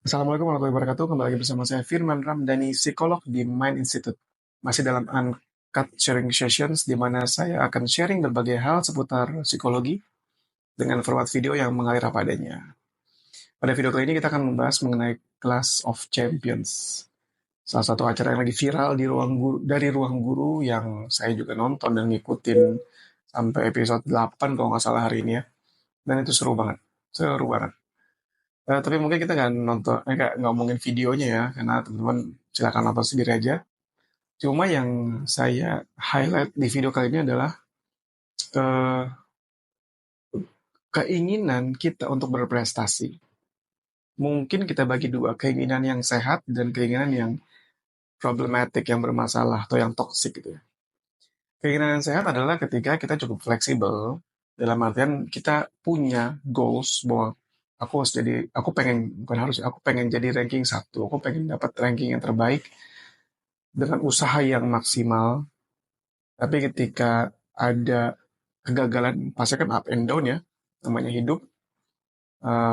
Assalamualaikum warahmatullahi wabarakatuh. Kembali lagi bersama saya Firman Ramdhani, psikolog di Mind Institute. Masih dalam Uncut Sharing Sessions, di mana saya akan sharing berbagai hal seputar psikologi dengan format video yang mengalir apa adanya. Pada video kali ini kita akan membahas mengenai Class of Champions, salah satu acara yang lagi viral di dari ruang guru yang saya juga nonton dan ngikutin sampai episode 8 kalau nggak salah hari ini ya. Dan itu seru banget. Seru banget. Tapi mungkin kita nggak nonton, nggak ngomongin videonya ya, karena teman-teman silakan nonton sendiri aja. Cuma yang saya highlight di video kali ini adalah eh, keinginan kita untuk berprestasi. Mungkin kita bagi dua, keinginan yang sehat dan keinginan yang problematik, yang bermasalah atau yang toksik gitu ya. Keinginan yang sehat adalah ketika kita cukup fleksibel, dalam artian kita punya goals bahwa aku pengen, bukan harus, aku pengen jadi ranking satu, aku pengen dapat ranking yang terbaik dengan usaha yang maksimal. Tapi ketika ada kegagalan, pasti kan up and down ya, namanya hidup.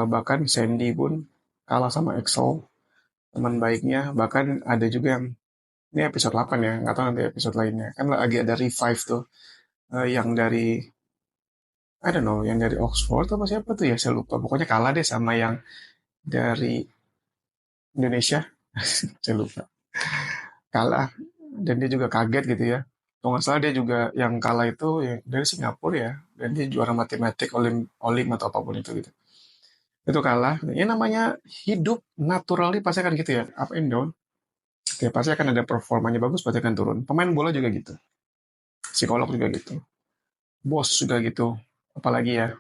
Bahkan Sandy pun kalah sama Excel, teman baiknya. Bahkan ada juga yang, ini episode 8 ya, nggak tahu nanti episode lainnya. Kan lagi ada revive tuh, yang dari, I don't know, yang dari Oxford apa siapa tuh ya, saya lupa. Pokoknya kalah deh sama yang dari Indonesia, saya lupa. Kalah, dan dia juga kaget gitu ya. Kalau nggak salah dia juga yang kalah itu ya, dari Singapura ya, dan dia juara matematik olim atau apapun itu gitu. Itu kalah. Ya namanya hidup naturally pasti akan gitu ya, up and down. Ya pasti akan ada performanya bagus, pasti akan turun. Pemain bola juga gitu, psikolog juga gitu, bos juga gitu. Apalagi ya,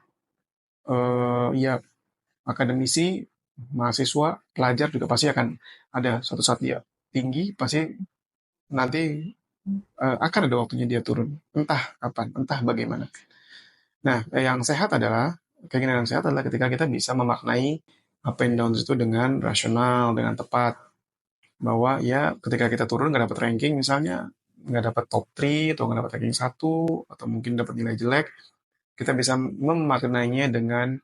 ya akademisi, mahasiswa, pelajar juga pasti akan ada suatu saat dia tinggi, pasti nanti akan ada waktunya dia turun. Entah kapan, entah bagaimana. Nah, yang sehat adalah, keinginan yang sehat adalah ketika kita bisa memaknai up and down itu dengan rasional, dengan tepat. Bahwa ya ketika kita turun nggak dapat ranking misalnya, nggak dapat top 3 atau nggak dapat ranking satu atau mungkin dapat nilai jelek, kita bisa memaknainya dengan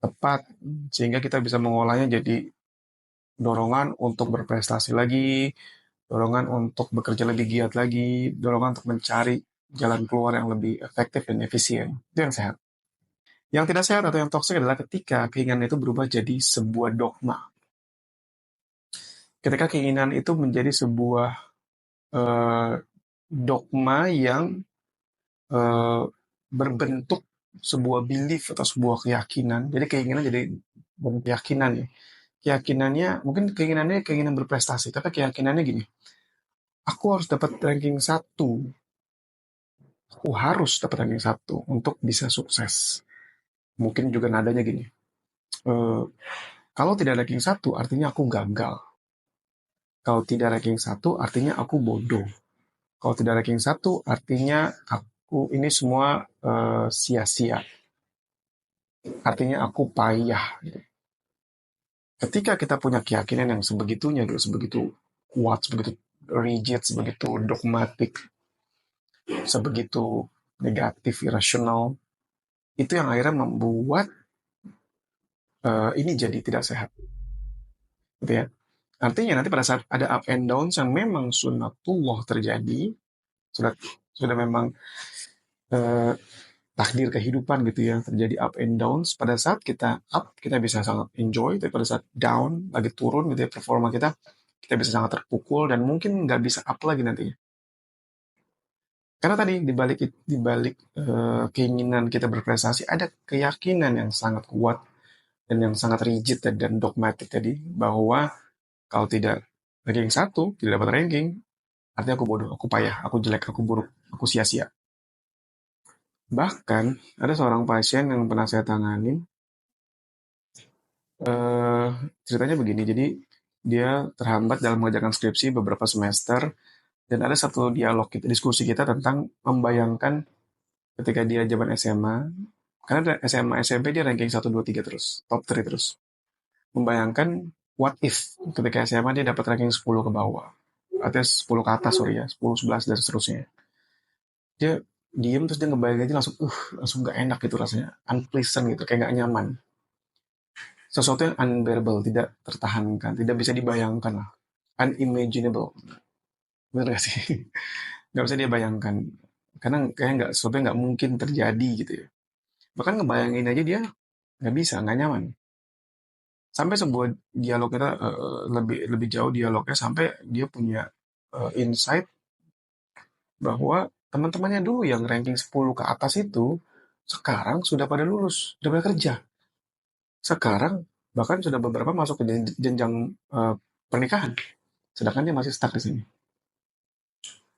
tepat sehingga kita bisa mengolahnya jadi dorongan untuk berprestasi lagi, dorongan untuk bekerja lebih giat lagi, dorongan untuk mencari jalan keluar yang lebih efektif dan efisien. Itu yang sehat. Yang tidak sehat atau yang toksik adalah ketika keinginan itu berubah jadi sebuah dogma. Ketika keinginan itu menjadi sebuah eh, dogma yang eh, berbentuk sebuah belief atau sebuah keyakinan. Jadi keinginan jadi bukan keyakinan ya. Keyakinannya, mungkin keinginannya keinginan berprestasi, tapi keyakinannya gini, aku harus dapat ranking satu, aku harus dapat ranking satu untuk bisa sukses. Mungkin juga nadanya gini, eh, kalau tidak ranking satu artinya aku gagal. Kalau tidak ranking satu artinya aku bodoh. Kalau tidak ranking satu artinya aku ini semua sia-sia. Artinya aku payah. Ketika kita punya keyakinan yang sebegitunya, gitu, sebegitu kuat, sebegitu rigid, sebegitu dogmatik, sebegitu negatif, irasional, itu yang akhirnya membuat ini jadi tidak sehat, gitu ya. Artinya nanti pada saat ada up and downs yang memang sunnatullah terjadi, sudah sudah memang eh, takdir kehidupan gitu ya, terjadi up and downs. Pada saat kita up, kita bisa sangat enjoy, tapi pada saat down, lagi turun gitu ya, performa kita bisa sangat terpukul dan mungkin nggak bisa up lagi nantinya. Karena tadi di balik keinginan kita berprestasi ada keyakinan yang sangat kuat dan yang sangat rigid dan dogmatik tadi bahwa kalau tidak ranking satu, tidak dapat ranking, artinya aku bodoh, aku payah, aku jelek, aku buruk, aku sia-sia. Bahkan ada seorang pasien yang pernah saya tanganin, eh ceritanya begini, jadi dia terhambat dalam mengerjakan skripsi beberapa semester dan ada satu dialog kita, diskusi kita tentang membayangkan ketika dia zaman SMA, karena SMA SMP dia ranking satu 2 3 terus, top 3 terus. Membayangkan what if ketika SMA dia dapat ranking 10 ke bawah. Artinya 10 ke atas, sorry ya, 10, 11 dan seterusnya. Dia diem terus dia ngebayangin aja langsung langsung gak enak gitu rasanya, unpleasant gitu, kayak gak nyaman. sesuatu yang unbearable, tidak tertahankan, tidak bisa dibayangkan lah, unimaginable, benar gak sih? Nggak bisa dia bayangkan, karena kayak nggak, sesuatu yang nggak mungkin terjadi gitu ya. Bahkan ngebayangin aja dia nggak bisa, nggak nyaman. Sampai sebuah dialog kita lebih lebih jauh dialognya, sampai dia punya insight bahwa teman-temannya dulu yang ranking 10 ke atas itu sekarang sudah pada lulus, sudah pada kerja. Sekarang bahkan sudah beberapa masuk ke jenjang pernikahan, sedangkan dia masih stuck di sini.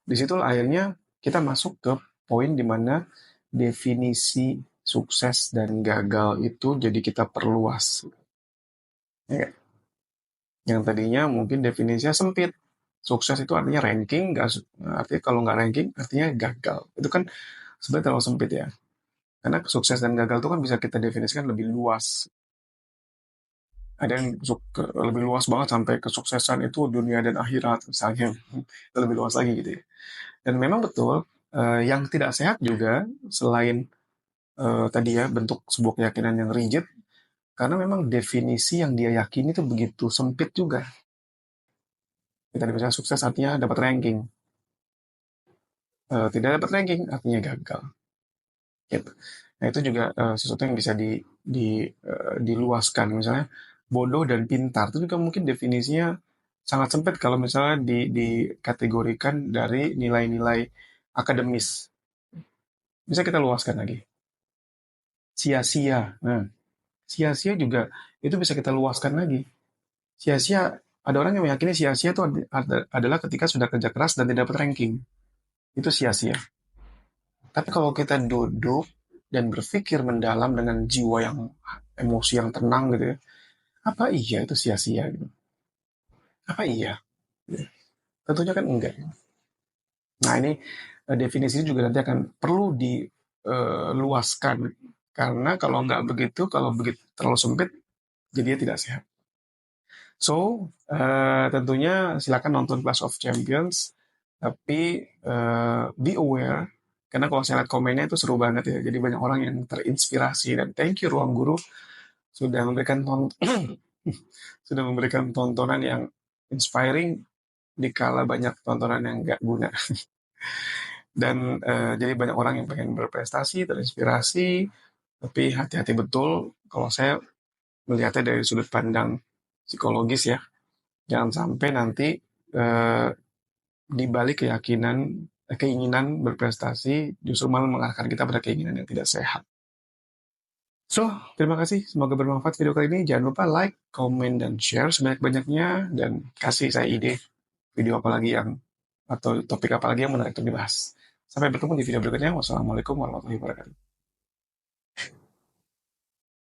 Di situ akhirnya kita masuk ke poin di mana definisi sukses dan gagal itu jadi kita perluas. Ya, yang tadinya mungkin definisinya sempit. Sukses itu artinya ranking, artinya kalau nggak ranking artinya gagal. Itu kan sebenarnya terlalu sempit ya. Karena sukses dan gagal itu kan bisa kita definisikan lebih luas. Ada yang lebih luas banget sampai kesuksesan itu dunia dan akhirat misalnya. Lebih luas lagi gitu ya. Dan memang betul, yang tidak sehat juga selain tadi ya bentuk sebuah keyakinan yang rigid, karena memang definisi yang dia yakini itu begitu sempit juga. Kita bisa sukses artinya dapat ranking, tidak dapat ranking artinya gagal. Gitu. Nah itu juga sesuatu yang bisa diluaskan. Misalnya bodoh dan pintar itu juga mungkin definisinya sangat sempit kalau misalnya dikategorikan dari nilai-nilai akademis. Bisa kita luaskan lagi. Sia-sia. Nah, sia-sia juga itu bisa kita luaskan lagi. Sia-sia, ada orang yang meyakini sia-sia itu adalah ketika sudah kerja keras dan tidak dapat ranking. Itu sia-sia. Tapi kalau kita duduk dan berpikir mendalam dengan jiwa yang emosi yang tenang gitu ya, apa iya itu sia-sia gitu? Apa iya? Tentunya kan enggak. Nah ini definisinya juga nanti akan perlu diluaskan, karena kalau nggak begitu, kalau begitu terlalu sempit, jadinya tidak sehat. So, tentunya silakan nonton Clash of Champions, tapi be aware, karena kalau saya lihat komennya itu seru banget ya, jadi banyak orang yang terinspirasi, dan thank you Ruang Guru sudah memberikan sudah memberikan tontonan yang inspiring di kala banyak tontonan yang nggak guna. Dan jadi banyak orang yang pengen berprestasi, terinspirasi, tapi hati-hati betul kalau saya melihatnya dari sudut pandang psikologis ya. Jangan sampai nanti eh, di balik keinginan berprestasi justru malah mengarahkan kita pada keinginan yang tidak sehat. So, terima kasih. Semoga bermanfaat video kali ini. Jangan lupa like, comment, dan share sebanyak-banyaknya. Dan kasih saya ide video apa lagi yang, atau topik apa lagi yang menarik untuk dibahas. Sampai bertemu di video berikutnya. Wassalamualaikum warahmatullahi wabarakatuh.